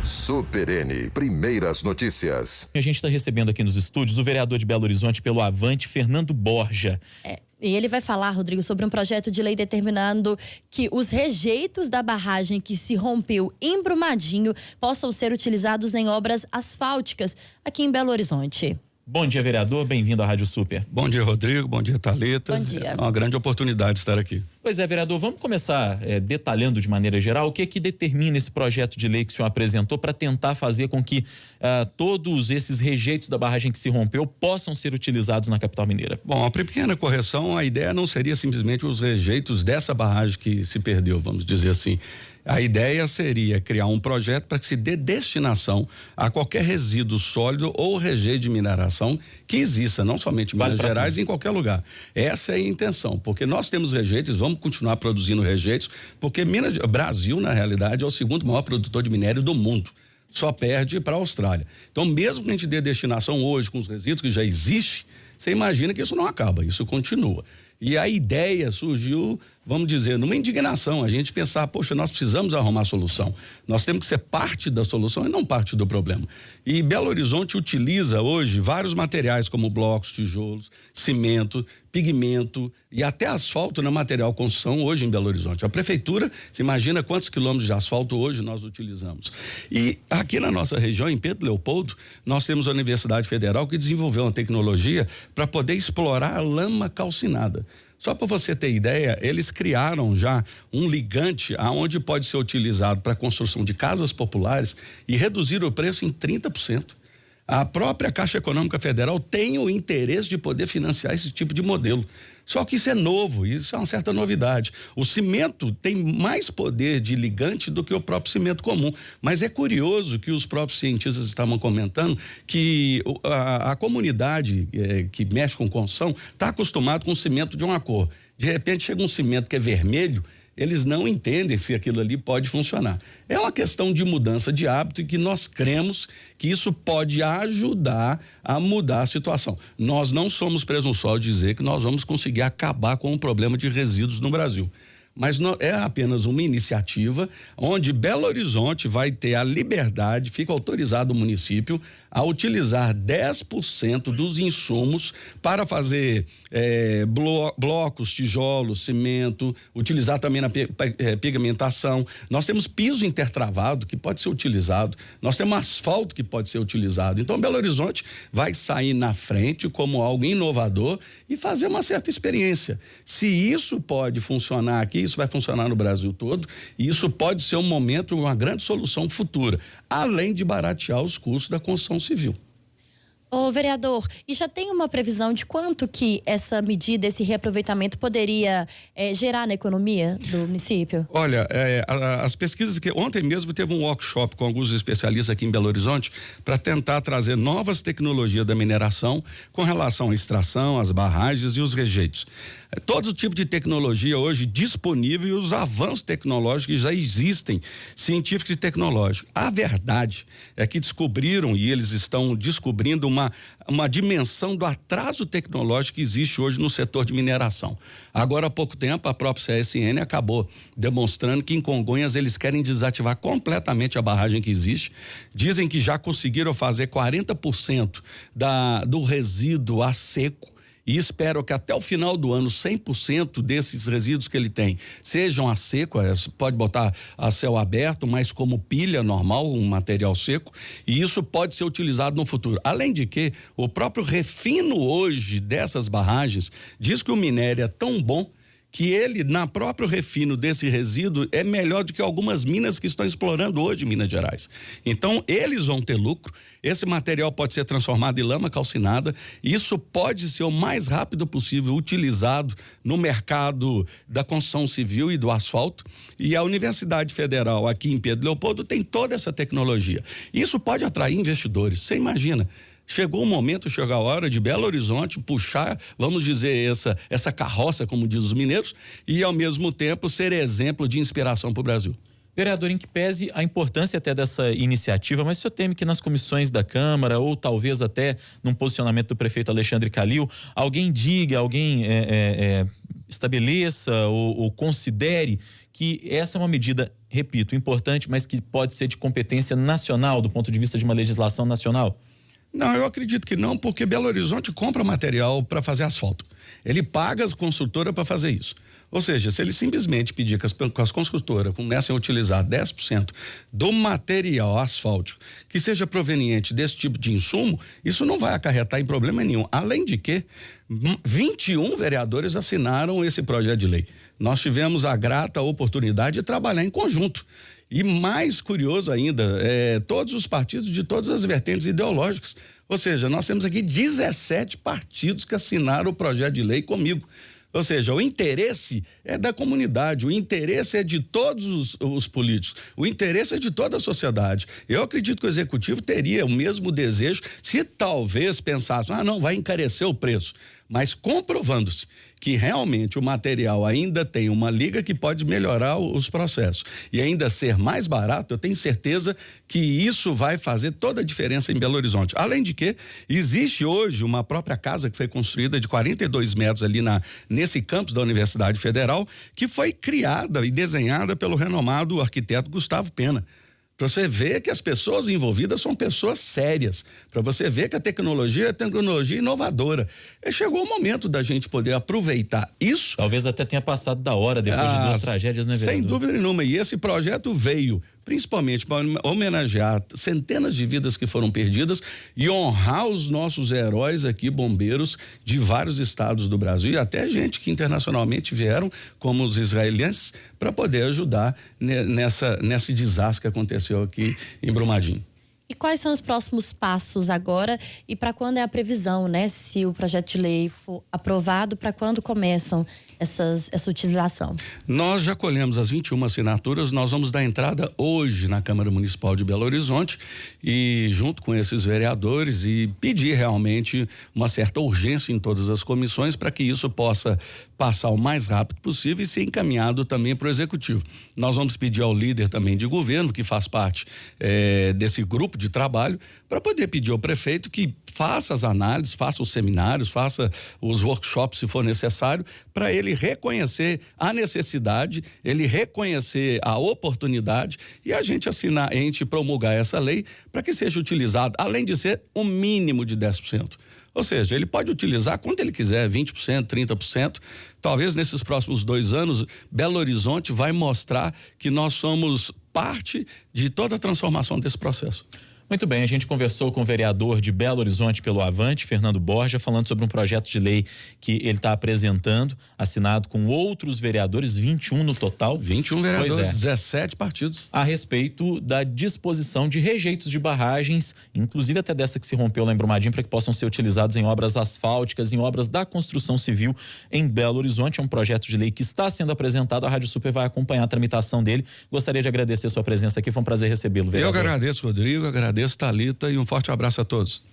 Super N, primeiras notícias. A gente está recebendo aqui nos estúdios o vereador de Belo Horizonte pelo Avante, Fernando Borja. E ele vai falar, Rodrigo, sobre um projeto de lei determinando que os rejeitos da barragem que se rompeu em Brumadinho possam ser utilizados em obras asfálticas aqui em Belo Horizonte. Bom dia, vereador. Bem-vindo à Rádio Super. Bom dia, Rodrigo. Bom dia, Thalita. Bom dia. É uma grande oportunidade estar aqui. Pois é, vereador, vamos começar detalhando de maneira geral o que determina esse projeto de lei que o senhor apresentou para tentar fazer com que todos esses rejeitos da barragem que se rompeu possam ser utilizados na capital mineira. Bom, uma pequena correção, a ideia não seria simplesmente os rejeitos dessa barragem que se perdeu, vamos dizer assim. A ideia seria criar um projeto para que se dê destinação a qualquer resíduo sólido ou rejeito de mineração que exista, não somente em Minas Gerais, em qualquer lugar. Essa é a intenção, porque nós temos rejeitos, vamos continuar produzindo rejeitos, porque Brasil, na realidade, é o segundo maior produtor de minério do mundo. Só perde para a Austrália. Então, mesmo que a gente dê destinação hoje com os resíduos que já existem, você imagina que isso não acaba, isso continua. E a ideia surgiu, vamos dizer, numa indignação, a gente pensar, poxa, nós precisamos arrumar solução. Nós temos que ser parte da solução e não parte do problema. E Belo Horizonte utiliza hoje vários materiais como blocos, tijolos, cimento, pigmento e até asfalto na material construção hoje em Belo Horizonte. A prefeitura, você imagina quantos quilômetros de asfalto hoje nós utilizamos. E aqui na nossa região, em Pedro Leopoldo, nós temos a Universidade Federal que desenvolveu uma tecnologia para poder explorar a lama calcinada. Só para você ter ideia, eles criaram já um ligante aonde pode ser utilizado para a construção de casas populares e reduzir o preço em 30%. A própria Caixa Econômica Federal tem o interesse de poder financiar esse tipo de modelo. Só que isso é novo, isso é uma certa novidade. O cimento tem mais poder de ligante do que o próprio cimento comum. Mas é curioso que os próprios cientistas estavam comentando que a comunidade que mexe com construção está acostumado com cimento de uma cor. De repente chega um cimento que é vermelho, eles não entendem se aquilo ali pode funcionar. É uma questão de mudança de hábito e que nós cremos que isso pode ajudar a mudar a situação. Nós não somos presunçosos de dizer que nós vamos conseguir acabar com o problema de resíduos no Brasil. Mas não, é apenas uma iniciativa onde Belo Horizonte vai ter a liberdade, fica autorizado o município a utilizar 10% dos insumos para fazer blocos, tijolos, cimento, utilizar também na pigmentação. Nós temos piso intertravado que pode ser utilizado, nós temos asfalto que pode ser utilizado. Então Belo Horizonte vai sair na frente como algo inovador e fazer uma certa experiência. Se isso pode funcionar aqui, isso vai funcionar no Brasil todo e isso pode ser um momento, uma grande solução futura, além de baratear os custos da construção civil. Ô, vereador, e já tem uma previsão de quanto que essa medida, esse reaproveitamento poderia gerar na economia do município? Olha, as pesquisas que ontem mesmo teve um workshop com alguns especialistas aqui em Belo Horizonte para tentar trazer novas tecnologias da mineração com relação à extração, às barragens e os rejeitos. Todo o tipo de tecnologia hoje disponível e os avanços tecnológicos que já existem, científicos e tecnológicos. A verdade é que descobriram e eles estão descobrindo uma dimensão do atraso tecnológico que existe hoje no setor de mineração. Agora há pouco tempo a própria CSN acabou demonstrando que em Congonhas eles querem desativar completamente a barragem que existe. Dizem que já conseguiram fazer 40% do resíduo a seco. E espero que até o final do ano 100% desses resíduos que ele tem sejam a seco, pode botar a céu aberto, mas como pilha normal, um material seco, e isso pode ser utilizado no futuro. Além de que o próprio refino hoje dessas barragens diz que o minério é tão bom que ele, na próprio refino desse resíduo, é melhor do que algumas minas que estão explorando hoje em Minas Gerais. Então, eles vão ter lucro, esse material pode ser transformado em lama calcinada, isso pode ser o mais rápido possível utilizado no mercado da construção civil e do asfalto, e a Universidade Federal aqui em Pedro Leopoldo tem toda essa tecnologia. Isso pode atrair investidores, você imagina. Chegou o momento, chegou a hora de Belo Horizonte puxar, vamos dizer, essa carroça, como diz os mineiros, e ao mesmo tempo ser exemplo de inspiração para o Brasil. Vereador, em que pese a importância até dessa iniciativa, mas o senhor teme que nas comissões da Câmara ou talvez até num posicionamento do prefeito Alexandre Calil, alguém diga, estabeleça ou considere que essa é uma medida, repito, importante, mas que pode ser de competência nacional, do ponto de vista de uma legislação nacional? Não, eu acredito que não, porque Belo Horizonte compra material para fazer asfalto. Ele paga as construtoras para fazer isso. Ou seja, se ele simplesmente pedir que as construtoras comecem a utilizar 10% do material asfáltico que seja proveniente desse tipo de insumo, isso não vai acarretar em problema nenhum. Além de que 21 vereadores assinaram esse projeto de lei. Nós tivemos a grata oportunidade de trabalhar em conjunto. E mais curioso ainda, todos os partidos de todas as vertentes ideológicas. Ou seja, nós temos aqui 17 partidos que assinaram o projeto de lei comigo. Ou seja, o interesse é da comunidade, o interesse é de todos os políticos, o interesse é de toda a sociedade. Eu acredito que o executivo teria o mesmo desejo se talvez pensasse, não, vai encarecer o preço. Mas comprovando-se que realmente o material ainda tem uma liga que pode melhorar os processos e ainda ser mais barato, eu tenho certeza que isso vai fazer toda a diferença em Belo Horizonte. Além de que existe hoje uma própria casa que foi construída de 42 metros ali nesse campus da Universidade Federal, que foi criada e desenhada pelo renomado arquiteto Gustavo Pena. Para você ver que as pessoas envolvidas são pessoas sérias, para você ver que a tecnologia é tecnologia inovadora. Chegou o momento da gente poder aproveitar isso. Talvez até tenha passado da hora depois de 2 tragédias, né, vereador? Sem dúvida nenhuma. E esse projeto veio principalmente para homenagear centenas de vidas que foram perdidas e honrar os nossos heróis aqui, bombeiros de vários estados do Brasil e até gente que internacionalmente vieram, como os israelenses, para poder ajudar nesse desastre que aconteceu aqui em Brumadinho. E quais são os próximos passos agora e para quando é a previsão, né? Se o projeto de lei for aprovado, para quando começam essa utilização? Nós já colhemos as 21 assinaturas, nós vamos dar entrada hoje na Câmara Municipal de Belo Horizonte e junto com esses vereadores e pedir realmente uma certa urgência em todas as comissões para que isso possa passar o mais rápido possível e ser encaminhado também para o Executivo. Nós vamos pedir ao líder também de governo, que faz parte desse grupo de trabalho, para poder pedir ao prefeito que faça as análises, faça os seminários, faça os workshops se for necessário, para ele reconhecer a necessidade, ele reconhecer a oportunidade e a gente promulgar essa lei para que seja utilizado, além de ser o mínimo de 10%. Ou seja, ele pode utilizar quanto ele quiser, 20%, 30%. Talvez nesses próximos 2 anos, Belo Horizonte vai mostrar que nós somos parte de toda a transformação desse processo. Muito bem, a gente conversou com o vereador de Belo Horizonte pelo Avante, Fernando Borja, falando sobre um projeto de lei que ele está apresentando, assinado com outros vereadores, 21 no total. 21 vereadores, 17 partidos. A respeito da disposição de rejeitos de barragens, inclusive até dessa que se rompeu lá em Brumadinho, para que possam ser utilizados em obras asfálticas, em obras da construção civil em Belo Horizonte. É um projeto de lei que está sendo apresentado, a Rádio Super vai acompanhar a tramitação dele. Gostaria de agradecer a sua presença aqui, foi um prazer recebê-lo, vereador. Eu agradeço, Rodrigo, agradeço, Thalita, e um forte abraço a todos.